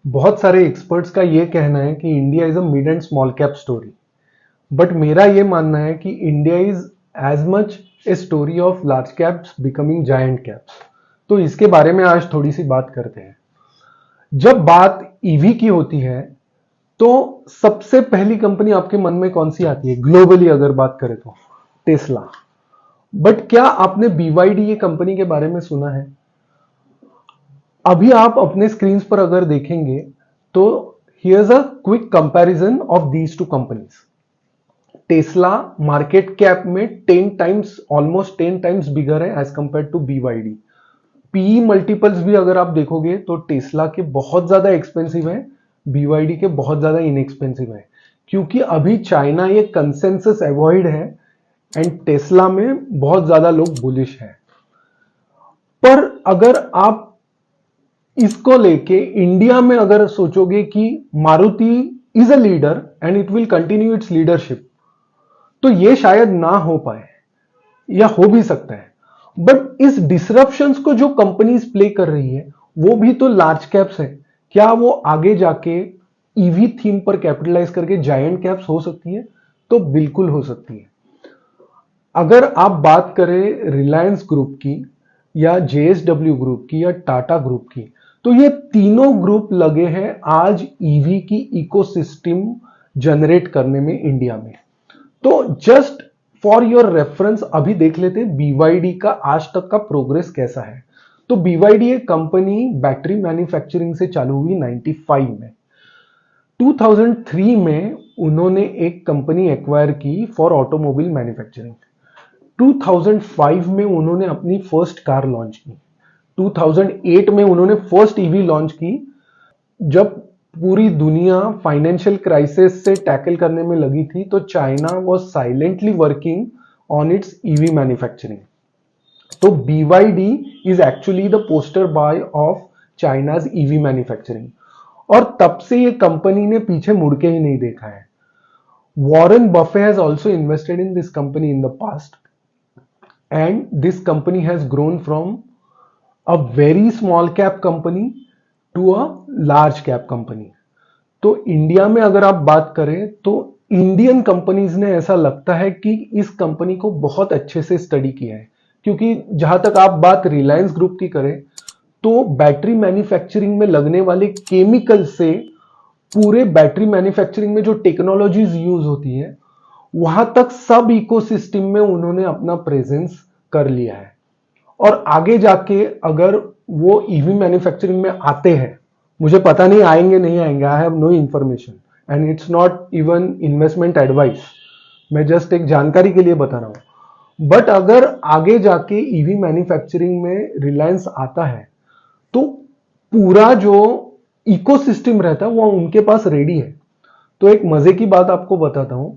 बहुत सारे एक्सपर्ट्स का ये कहना है कि India is a mid and small cap story, but मेरा ये मानना है कि India is as much a story of large caps becoming giant caps. तो इसके बारे में आज थोड़ी सी बात करते हैं। जब बात ईवी की होती है तो सबसे पहली कंपनी आपके मन में कौन सी आती है? ग्लोबली अगर बात करें तो टेस्ला। बट क्या आपने बीवाईडी ये कंपनी के बारे में सुना है? अभी आप अपने स्क्रीन पर अगर देखेंगे तो here's a quick comparison of these two companies. Tesla market cap में 10 टाइम्स, ऑलमोस्ट 10 टाइम्स बिगर है as compare to BYD. PE multiples भी अगर आप देखोगे तो टेस्ला के बहुत ज्यादा एक्सपेंसिव है, बीवाईडी के बहुत ज्यादा इनएक्सपेंसिव है, क्योंकि अभी चाइना ये कंसेंसस अवॉइड है एंड टेस्ला में बहुत ज्यादा लोग बुलिश हैं। पर अगर आप इसको लेके इंडिया में अगर सोचोगे कि Maruti is a leader and it will continue its leadership, तो ये शायद ना हो पाए या हो भी सकता है। बट इस डिसरप्शंस को जो कंपनीज प्ले कर रही है वो भी तो लार्ज कैप्स है। क्या वो आगे जाके ईवी थीम पर कैपिटलाइज करके जायंट कैप्स हो सकती है? तो बिल्कुल हो सकती है। अगर आप बात करें रिलायंस ग्रुप की या जेएसडब्ल्यू ग्रुप की या टाटा ग्रुप की, तो ये तीनों ग्रुप लगे हैं आज ईवी की इकोसिस्टम जनरेट करने में इंडिया में। तो जस्ट फॉर योर रेफरेंस अभी देख लेते हैं बीवाईडी का आज तक का प्रोग्रेस कैसा है। तो बीवाईडी एक कंपनी बैटरी मैन्युफैक्चरिंग से चालू हुई 95 में। 2003 में उन्होंने एक कंपनी एक्वायर की फॉर ऑटोमोबाइल मैन्युफैक्चरिंग। 2005 में उन्होंने अपनी फर्स्ट कार लॉन्च की। 2008 में उन्होंने फर्स्ट ईवी लॉन्च की। जब पूरी दुनिया फाइनेंशियल क्राइसिस से टैकल करने में लगी थी तो China was silently working on it's EV manufacturing. तो BYD is actually the poster boy of China's EV manufacturing, और तब से ये कंपनी ने पीछे मुड़ के ही नहीं देखा है। Warren Buffett has also invested in this company in the past and this company has grown from a very small cap company to a large cap company. तो इंडिया में अगर आप बात करें तो इंडियन कंपनीज ने ऐसा लगता है कि इस कंपनी को बहुत अच्छे से स्टडी किया है, क्योंकि जहां तक आप बात रिलायंस ग्रुप की करें तो बैटरी मैन्युफैक्चरिंग में लगने वाले केमिकल से पूरे बैटरी मैन्युफैक्चरिंग में जो टेक्नोलॉजीज यूज होती है वहां तक सब इकोसिस्टम में उन्होंने अपना प्रेजेंस कर लिया है। और आगे जाके अगर वो ईवी मैन्युफैक्चरिंग में आते हैं, मुझे पता नहीं आएंगे नहीं आएंगे, I have no information and it's not even investment advice, मैं जस्ट एक जानकारी के लिए बता रहा हूं। बट अगर आगे जाके ईवी मैन्युफैक्चरिंग में रिलायंस आता है तो पूरा जो इकोसिस्टम रहता है वो उनके पास रेडी है। तो एक मजे की बात आपको बताता हूं,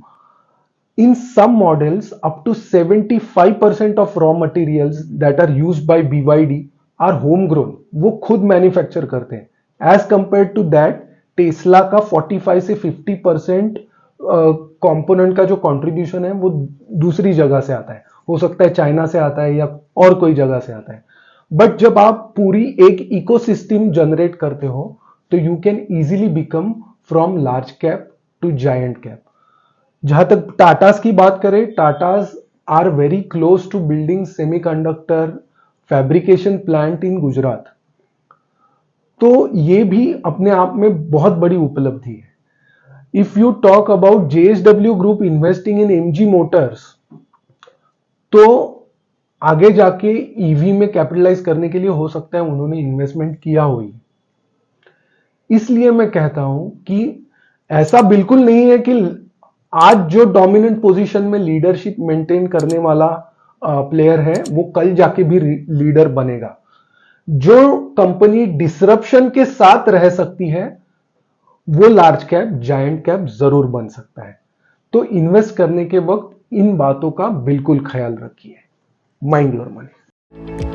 in some models up to 75% of raw materials that are used by BYD are homegrown, वो खुद मैन्युफैक्चर करते हैं। As compare to that Tesla का 45 से 50% कंपोनेंट का जो कंट्रीब्यूशन है वो दूसरी जगह से आता है, हो सकता है चाइना से आता है या और कोई जगह से आता है। बट जब आप पूरी एक इकोसिस्टम जनरेट करते हो तो you can easily become from large cap to giant cap. जहां तक टाटास की बात करें, Tatas are very close to building semiconductor fabrication plant in Gujarat. तो ये भी अपने आप में बहुत बड़ी उपलब्धि है। If you talk about JSW group investing in MG Motors, तो आगे जाके ईवी में कैपिटलाइज करने के लिए हो सकता है उन्होंने इन्वेस्टमेंट किया हुई। इसलिए मैं कहता हूं कि ऐसा बिल्कुल नहीं है कि आज जो डोमिनेंट पोजीशन में लीडरशिप मेंटेन करने वाला प्लेयर है वो कल जाके भी लीडर बनेगा। जो कंपनी डिसरप्शन के साथ रह सकती है वो लार्ज कैप जायंट कैप जरूर बन सकता है। तो इन्वेस्ट करने के वक्त इन बातों का बिल्कुल ख्याल रखिए। Mind your money.